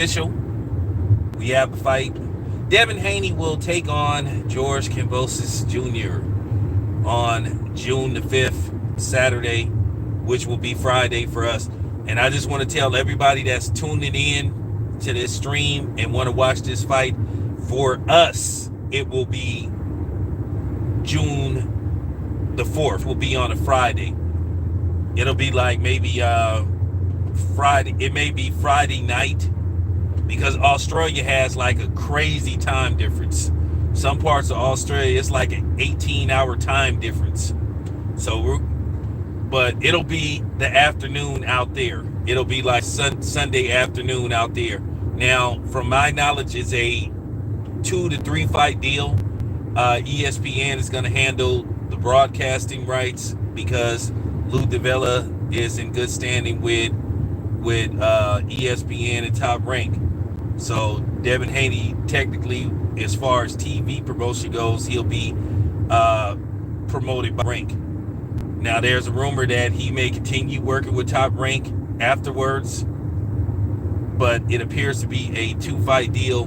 official. We have a fight. Devin Haney will take on George Kambosos Jr. on June the 5th, Saturday, which will be Friday for us. And I just want to tell everybody that's tuning in to this stream and want to watch this fight, for us, it will be June the 4th. Will be on a Friday. It'll be like maybe Friday. It may be Friday night, because Australia has like a crazy time difference. Some parts of Australia, it's like an 18-hour time difference. But it'll be the afternoon out there. It'll be like Sunday afternoon out there. Now, from my knowledge, it's a 2 to 3 fight deal. ESPN is going to handle the broadcasting rights because Lou DiVella is in good standing with ESPN and Top Rank. So Devin Haney, technically, as far as TV promotion goes, he'll be promoted by Rank. Now, there's a rumor that he may continue working with Top Rank afterwards, but it appears to be a 2-fight deal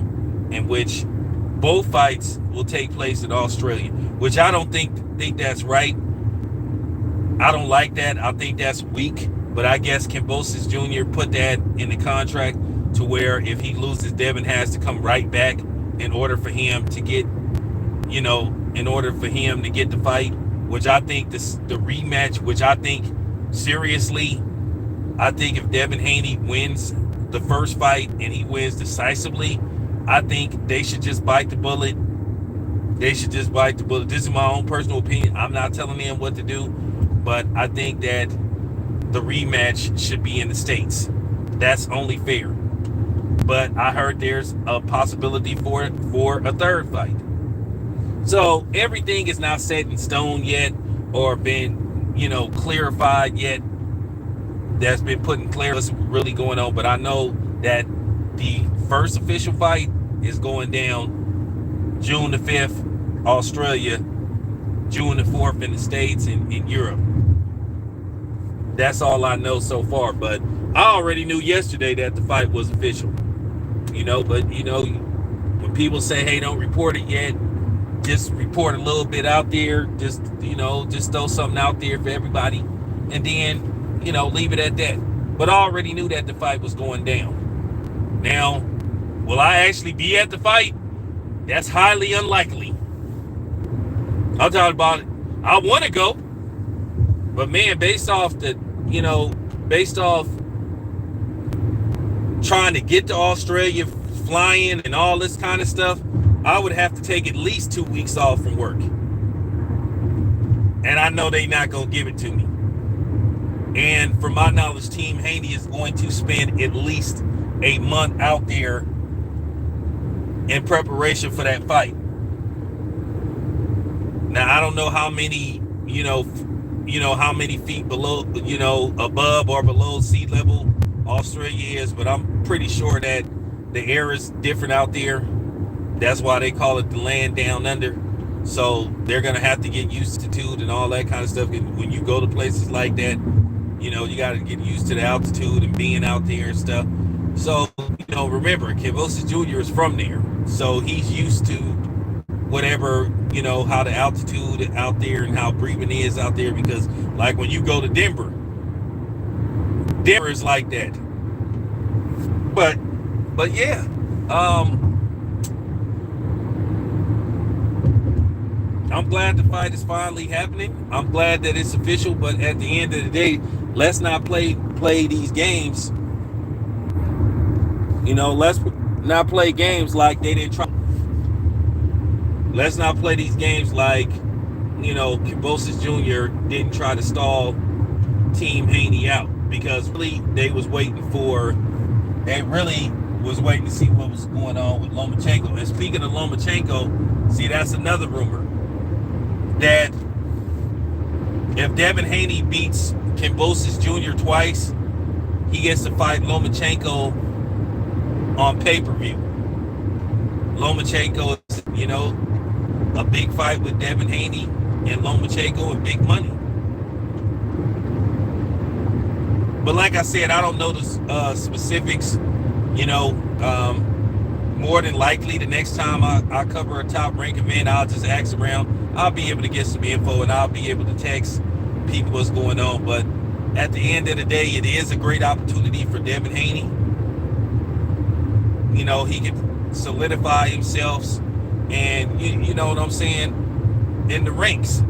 in which both fights will take place in Australia, which I don't think that's right. I don't like that. I think that's weak. But I guess Kambosos Jr. put that in the contract to where if he loses, Devin has to come right back in order for him to get, the fight, which I think the rematch, which I think, seriously, I think if Devin Haney wins the first fight and he wins decisively, I think they should just bite the bullet. This is my own personal opinion. I'm not telling them what to do, but I think that the rematch should be in the States. That's only fair. But I heard there's a possibility for a third fight. So everything is not set in stone yet or been, clarified yet. That's been put in clarity what's really going on. But I know that the first official fight is going down June the 5th, Australia, June the 4th in the States and in Europe. That's all I know so far. But I already knew yesterday that the fight was official. But when people say, hey, don't report it yet, just report a little bit out there, just throw something out there for everybody, and then, leave it at that. But I already knew that the fight was going down. Now, will I actually be at the fight? That's highly unlikely. I'll talk about it. I want to go, but man, based off trying to get to Australia, flying and all this kind of stuff, I would have to take at least 2 weeks off from work. And I know they're not going to give it to me. And from my knowledge, Team Haney is going to spend at least a month out there in preparation for that fight. Now, I don't know how many, how many feet below, above or below sea level Australia is, but I'm pretty sure that the air is different out there. That's why they call it the land down under. So they're going to have to get used to altitude and all that kind of stuff. And when you go to places like that, you got to get used to the altitude and being out there and stuff. So, remember, Kambosos Jr. is from there. So he's used to whatever, how the altitude out there and how breathing is out there. Because, like, when you go to Denver is like that. But yeah, I'm glad the fight is finally happening. I'm glad that it's official, but at the end of the day, let's not play these games. Let's not play games like they didn't try. Let's not play these games like, Kambosos Jr. didn't try to stall Team Haney out, because really they really was waiting to see what was going on with Lomachenko. And speaking of Lomachenko, see, that's another rumor, that if Devin Haney beats Kambosos Jr. twice, he gets to fight Lomachenko on pay-per-view. Lomachenko is, a big fight with Devin Haney and Lomachenko and big money. But like I said, I don't know the specifics You know, more than likely, the next time I cover a top rank event, I'll just ask around. I'll be able to get some info and I'll be able to text people what's going on. But at the end of the day, it is a great opportunity for Devin Haney. You know, he can solidify himself, and you know what I'm saying, in the ranks.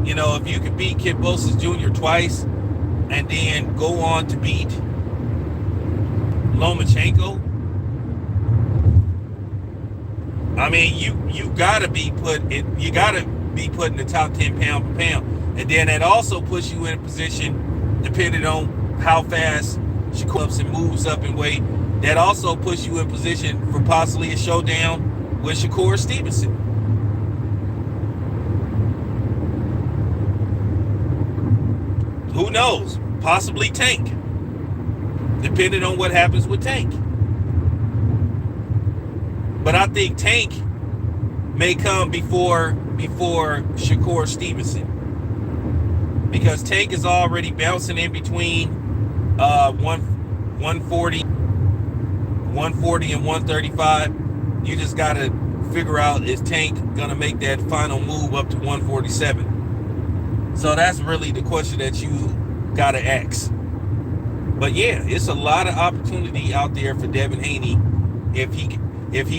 You know, if you could beat Kambosos Jr. twice and then go on to beat Lomachenko, I mean, you gotta be put in the top 10 pound per pound, and then that also puts you in a position, depending on how fast Shakur ups and moves up in weight. That also puts you in position for possibly a showdown with Shakur Stevenson. Who knows? Possibly Tank, depending on what happens with Tank. But I think Tank may come before Shakur Stevenson, because Tank is already bouncing in between 140 and 135. You just got to figure out, is Tank going to make that final move up to 147? So that's really the question that you got to ask. But yeah, it's a lot of opportunity out there for Devin Haney if he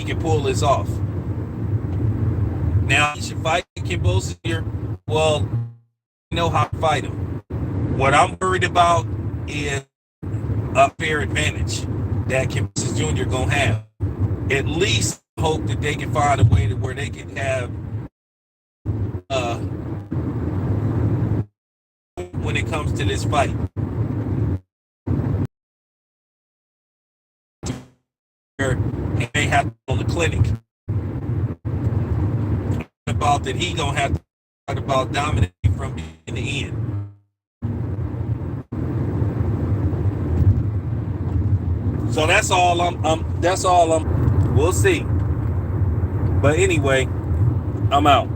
can pull this off. Now, he should fight Kambosos here. Well, you know how to fight him. What I'm worried about is a fair advantage that Kambosos Jr. gonna have. At least hope that they can find a way to where they can have when it comes to this fight. It may happen on the clinic. About that, he gonna have to talk about dominating from in the end. So that's all I'm. We'll see. But anyway, I'm out.